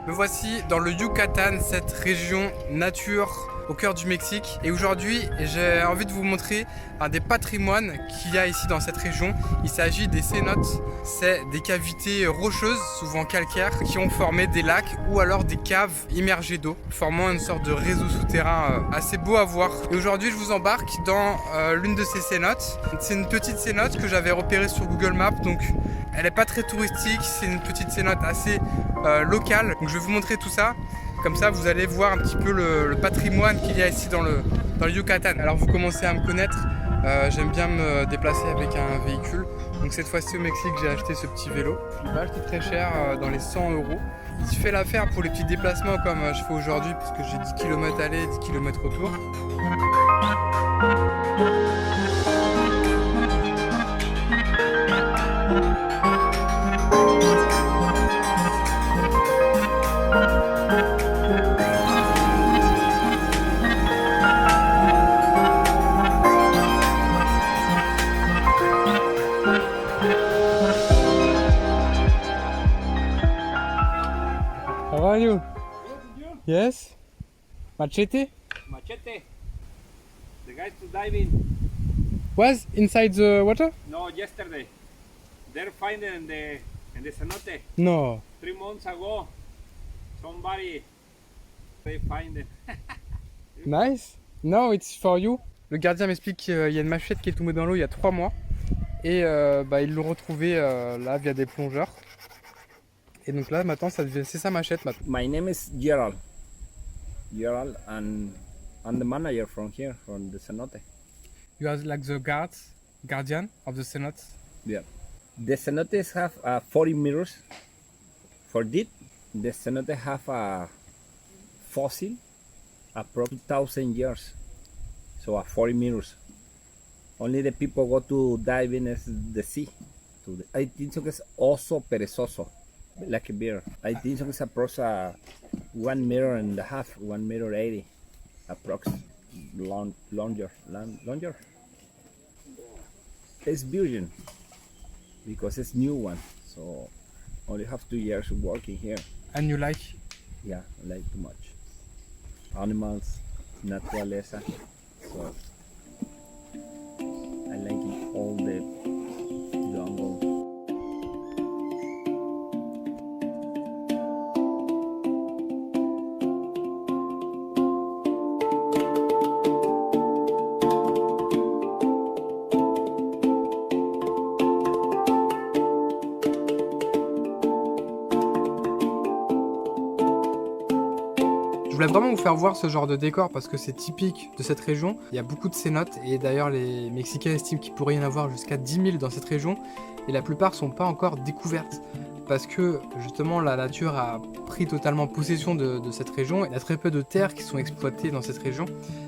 Me voici dans le Yucatan, cette région nature au cœur du Mexique. Et aujourd'hui, j'ai envie de vous montrer un des patrimoines qu'il y a ici dans cette région. Il s'agit des cénotes. C'est des cavités rocheuses, souvent calcaires, qui ont formé des lacs ou alors des caves immergées d'eau, formant une sorte de réseau souterrain assez beau à voir. Et aujourd'hui, je vous embarque dans l'une de ces cénotes. C'est une petite cénote que j'avais repérée sur Google Maps, donc elle n'est pas très touristique, c'est une petite cénote assez locale. Donc je vais vous montrer tout ça. Comme ça, vous allez voir un petit peu le patrimoine qu'il y a ici dans le Yucatan. Alors vous commencez à me connaître, j'aime bien me déplacer avec un véhicule. Donc cette fois-ci au Mexique, j'ai acheté ce petit vélo. Il m'a acheté très cher, dans les 100 €. Il fait l'affaire pour les petits déplacements comme je fais aujourd'hui, puisque j'ai 10 km aller, 10 km retour. How are you? Yes? Machete? Machete. The guys to dive in. Was inside the water? No, yesterday. They're finding in the cenote. No. 3 months ago. Somebody they find it. Nice. No, it's for you. Le gardien m'explique qu'il y a une machette qui est tombée dans l'eau il y a 3 mois. Et ils l'ont retrouvée là via des plongeurs. Et donc là maintenant c'est sa machette maintenant. My name is Gerald. Gerald, and I'm the manager from here, from the cenote. You are like the guardian of the cenote. Yeah. The cenotes have 40 meters for deep. The cenote have a fossil approximately 2,000 years. So 40 meters. Only the people go to dive in the sea. I think so it's also perezoso, like a bear. I think so it's approximately 1 meter and a half, 1 meter 80, approx. Longer. It's virgin because it's new one. So only have 2 years working here. And you like? Yeah, I like too much. Animals, naturaleza. So I like it, all the jungle. Je voulais vraiment vous faire voir ce genre de décor parce que c'est typique de cette région. Il y a beaucoup de cénotes et d'ailleurs les Mexicains estiment qu'il pourrait y en avoir jusqu'à 10 000 dans cette région et la plupart sont pas encore découvertes parce que justement la nature a pris totalement possession de cette région. Il y a très peu de terres qui sont exploitées dans cette région.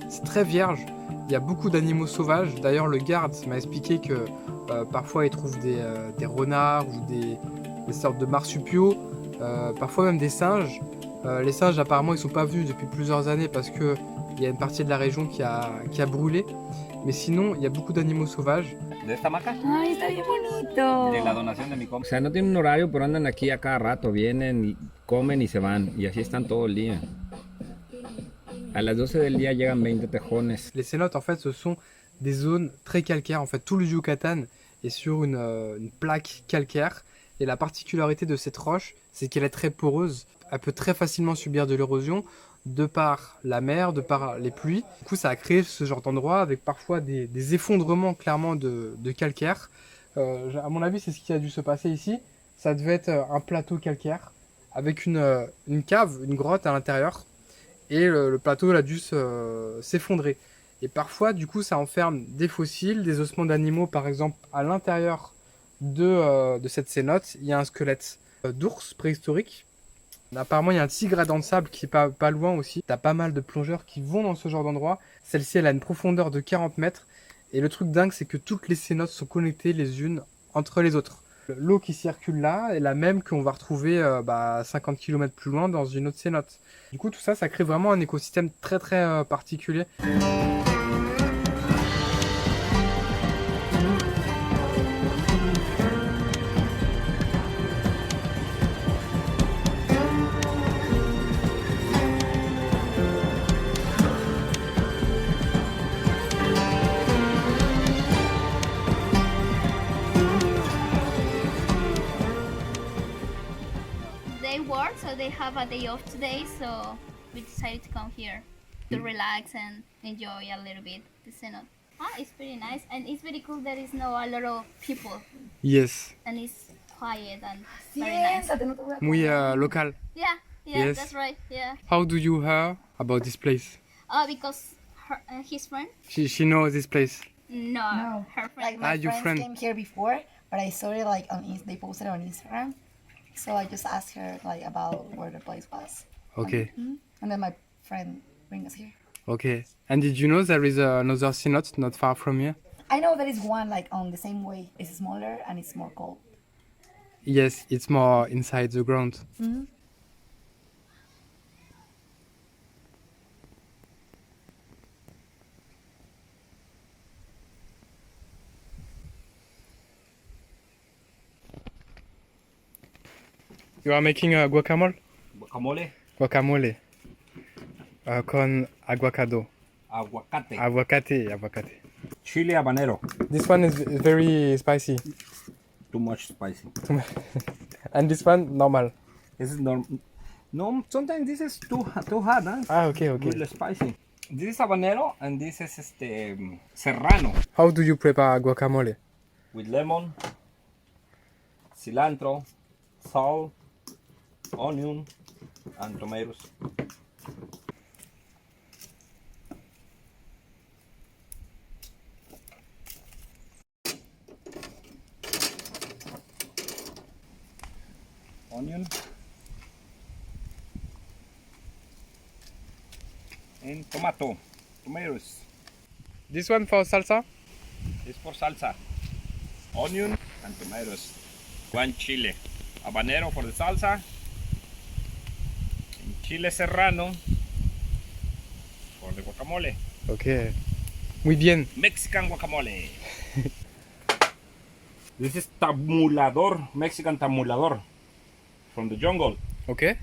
C'est très vierge, il y a beaucoup d'animaux sauvages. D'ailleurs le garde m'a expliqué que parfois il trouve des renards ou des sortes de marsupiaux, parfois même des singes. Les singes apparemment ils sont pas vus depuis plusieurs années parce que il y a une partie de la région qui a brûlé. Mais sinon il y a beaucoup d'animaux sauvages. ¿De esta maca? Ay, está bien bonito. De la donación de mi compa. O sea, no tienen un horario, pero andan aquí a cada rato. Vienen, y comen y se van. Y así están todo el día. A las 12 del día llegan 20 tejones. Les cénotes en fait ce sont des zones très calcaires. En fait tout le Yucatan est sur une plaque calcaire. Et la particularité de cette roche c'est qu'elle est très poreuse. Elle peut très facilement subir de l'érosion de par la mer, de par les pluies. Du coup, ça a créé ce genre d'endroit avec parfois des effondrements clairement de calcaire. À mon avis, c'est ce qui a dû se passer ici. Ça devait être un plateau calcaire avec une cave, une grotte à l'intérieur. Et le plateau a dû s'effondrer. Et parfois, du coup, ça enferme des fossiles, des ossements d'animaux, par exemple, à l'intérieur de cette cénote. Il y a un squelette d'ours préhistorique. Apparemment, il y a un tigre à dents de sable qui est pas loin aussi. T'as pas mal de plongeurs qui vont dans ce genre d'endroit. Celle-ci, elle a une profondeur de 40 mètres. Et le truc dingue, c'est que toutes les cénotes sont connectées les unes entre les autres. L'eau qui circule là est la même qu'on va retrouver 50 km plus loin dans une autre cénote. Du coup, tout ça, ça crée vraiment un écosystème très très particulier. work, so they have a day off today. So we decided to come here to relax and enjoy a little bit the cenote. Ah, it's pretty nice, and it's very cool. There is no a lot of people, Yes. and it's quiet and very nice. Muy local. Yeah, yeah, Yes. that's right. Yeah. How do you hear about this place? Because his friend. She knows this place. No, her friend. Like my your friends friend. came here before, but I saw it like on they posted it on Instagram, so I just asked her like about where the place was, Okay. and then my friend bring us here. Okay. And did you know there is another cenote not far from here? I know there is one like on the same way. It's smaller and it's more cold. Yes, it's more inside the ground. You are making a guacamole? Guacamole, Guacamole. Con aguacado. aguacate, Aguacate. chile habanero. This one is very spicy. Too much spicy. And this one, normal. This is no, sometimes this is too hot, huh? Ah, okay. Really spicy. This is habanero and this is serrano How do you prepare guacamole? with lemon, cilantro, salt, onion, and tomatoes. Onion and tomatoes. This one for salsa? This for salsa. Onion and tomatoes. One chile. Habanero for the salsa. And chile serrano for the guacamole. Okay. Muy bien. Mexican guacamole. This is tamulador, Mexican tamulador from the jungle. Okay.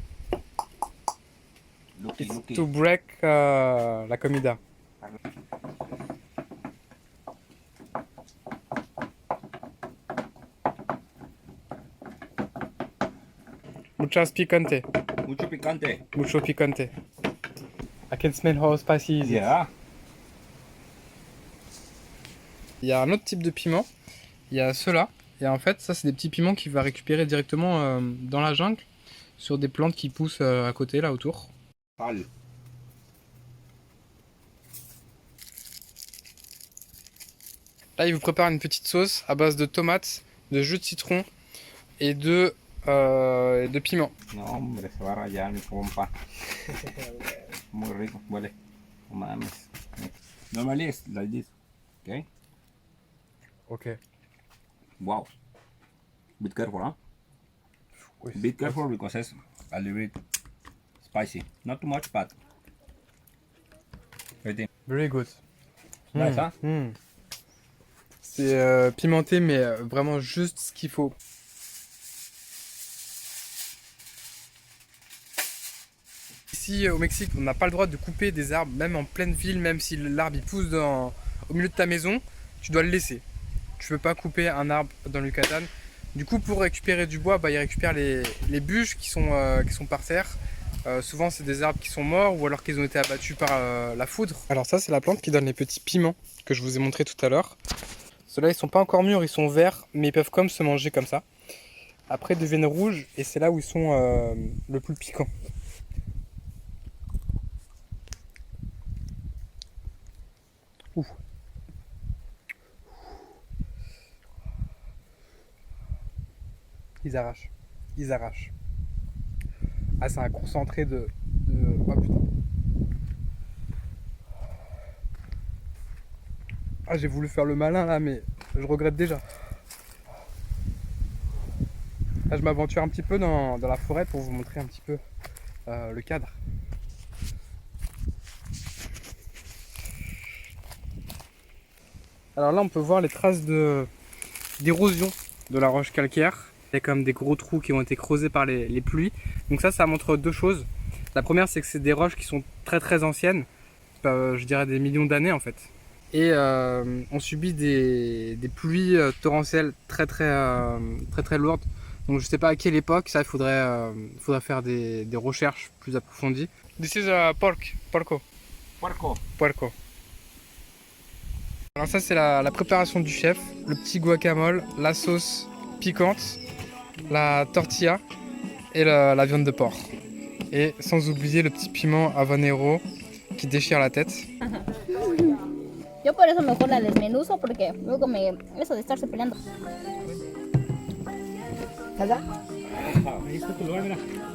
Looky, looky. To break la comida. Muchas picante. Mucho picante. Mucho picante. I can smell how spicy it is. Yeah. Il y a un autre type de piment. Il y a ceux-là. Et en fait, ça, c'est des petits piments qu'il va récupérer directement dans la jungle sur des plantes qui poussent à côté, là, autour. Sal. Là, il vous prépare une petite sauce à base de tomates, de jus de citron et de piment. No, hombre, se va a rayar mi compa. Muy rico, huele. No mames. Normally it's like this. Okay? Ok. Wow. Be careful, huh? Be careful because it's a little bit spicy. Not too much, but everything. Very good. Nice, huh? C'est pimenté, mais vraiment juste ce qu'il faut. Ici au Mexique, on n'a pas le droit de couper des arbres, même en pleine ville, même si l'arbre il pousse au milieu de ta maison, tu dois le laisser. Tu peux pas couper un arbre dans le Yucatan. Du coup, pour récupérer du bois, ils récupèrent les bûches qui sont par terre. Souvent, c'est des arbres qui sont morts ou alors qu'ils ont été abattus par la foudre. Alors ça, c'est la plante qui donne les petits piments que je vous ai montré tout à l'heure. Ceux-là, ils sont pas encore mûrs, ils sont verts, mais ils peuvent comme se manger comme ça. Après, ils deviennent rouges et c'est là où ils sont le plus piquants. Ouh. Ils arrachent. Ah, c'est un concentré de... Oh putain. Ah, j'ai voulu faire le malin là, mais je regrette déjà. Là, je m'aventure un petit peu dans la forêt pour vous montrer un petit peu le cadre. Alors là, on peut voir les traces d'érosion de la roche calcaire. Il y a comme des gros trous qui ont été creusés par les pluies. Donc ça montre deux choses. La première, c'est que c'est des roches qui sont très très anciennes. Je dirais des millions d'années en fait. Et on subit des pluies torrentielles très lourdes. Donc je sais pas à quelle époque, ça il faudrait faire des recherches plus approfondies. This is porco. Puerco. Alors ça c'est la préparation du chef, le petit guacamole, la sauce piquante, la tortilla et la viande de porc. Et sans oublier le petit piment habanero qui déchire la tête. Yo por eso mejor la desmenuzo porque luego eso de estarse peleando. ¿Verdad?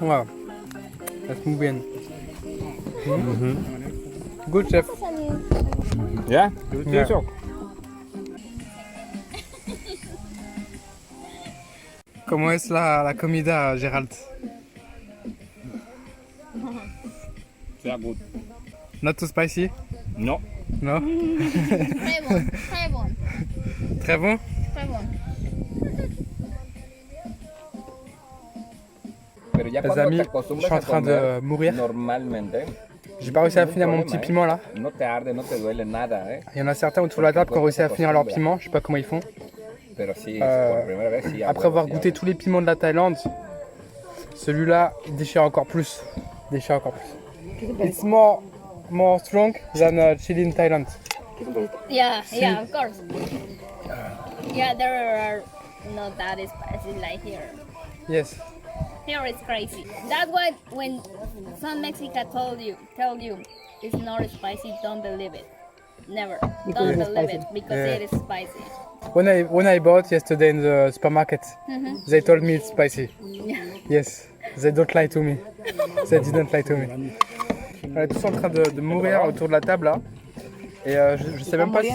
Wow, that's muy bien. Good chef. Yeah, you think so? ¿Cómo es la comida, Gerald? Yeah, good. Not too spicy? No. No? Très bon, très bon, Très bon? très bon. Pero ya Les cuando amis, te je acostumbras suis en a train comer de mourir. normalmente, J'ai pas réussi à ningún finir mon problema, petit piment là. No te arde, no te duele nada, Il y en a certains autour de la table qui ont réussi à finir leur piment, je sais pas comment ils font. Pero sí, Euh, por primera vez sí. Après avoir goûté tous les piments de la Thaïlande, celui-là il déchire encore plus. Déchire encore plus. It's more strong than chili in Thailand. Yeah, yeah, of course. Yeah, there are not that spicy like here. Yes. Here it's crazy. That's why when some Mexican tell you it's not spicy, don't believe it. Never. Don't believe it because Yeah. it is spicy. When I bought yesterday in the supermarket, they told me it's spicy. Yes, they don't lie to me. They didn't lie to me. On est tous en train de mourir autour de la table là. Et je sais même pas si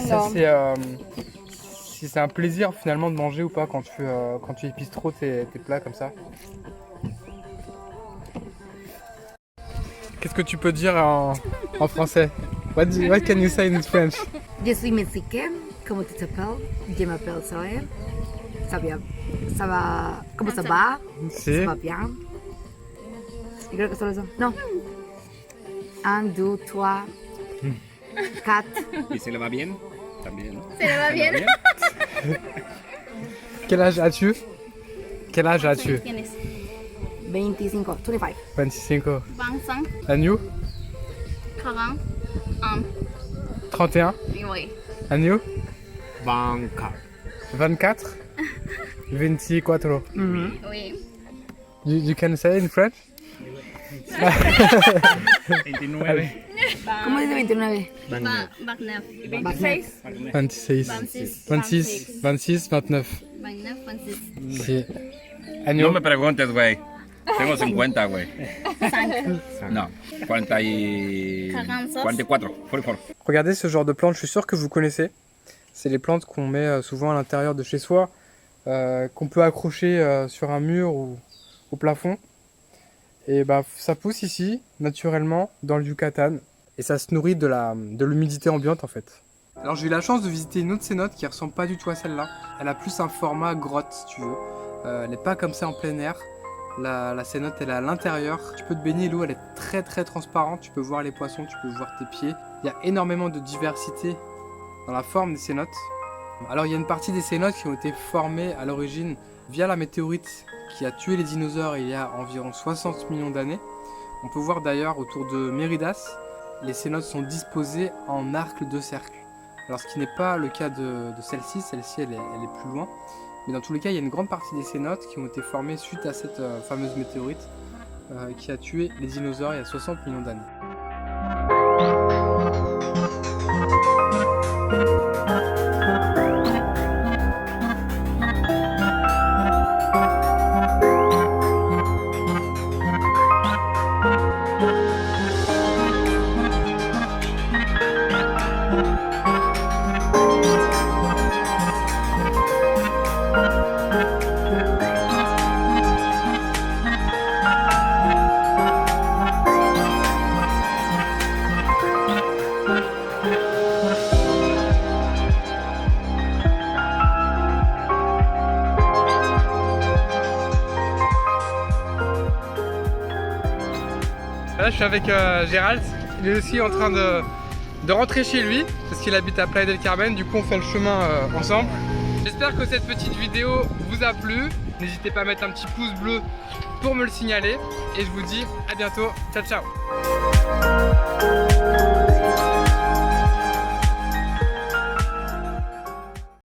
c'est un plaisir finalement de manger ou pas quand tu épices trop tes plats comme ça. Qu'est-ce que tu peux dire en français? What can you say in French? Je suis mexicaine, comment tu t'appelles? Je m'appelle Zoé. Ça va, ¿cómo ça va? Si. Ça va bien. Y creo que solo eso. No. 1, 2, 3, 4. ¿Y se le va bien? También, ¿no? ¿Se le va bien? Quel âge as-tu? Quel âge as-tu? ¿Tienes? 25, 25. 25. 25, And you? 41. 31. Oui. And you? Banca. 24. 24. Oui. You can say in French? 29. ¿Cómo dice 29? 29. 26. 26. 26. 26, 29. 29, 26. Si. And No you? me preguntes, güey. Tengo 50, güey. 5. No, 40 y... 44. 44. Regardez ce genre de plantes, je suis sûr que vous connaissez. C'est les plantes qu'on met souvent à l'intérieur de chez soi, qu'on peut accrocher sur un mur ou au plafond. Et bah, ça pousse ici, naturellement, dans le Yucatan. Et ça se nourrit de l'humidité ambiante en fait. Alors j'ai eu la chance de visiter une autre cénote qui ressemble pas du tout à celle-là. Elle a plus un format grotte si tu veux. Elle n'est pas comme ça en plein air. La cénote elle est à l'intérieur. Tu peux te baigner, l'eau elle est très très transparente. Tu peux voir les poissons, tu peux voir tes pieds. Il y a énormément de diversité dans la forme des cénotes. Alors il y a une partie des cénotes qui ont été formées à l'origine via la météorite qui a tué les dinosaures il y a environ 60 millions d'années. On peut voir d'ailleurs autour de Méridas, les cénotes sont disposées en arc de cercle. Alors ce qui n'est pas le cas de celle-ci, elle est plus loin. Mais dans tous les cas, il y a une grande partie des cénotes qui ont été formées suite à cette fameuse météorite qui a tué les dinosaures il y a 60 millions d'années. Là, je suis avec Gérald. Il est aussi en train de rentrer chez lui parce qu'il habite à Playa del Carmen. Du coup, on fait le chemin ensemble. J'espère que cette petite vidéo vous a plu. N'hésitez pas à mettre un petit pouce bleu pour me le signaler. Et je vous dis à bientôt. Ciao, ciao.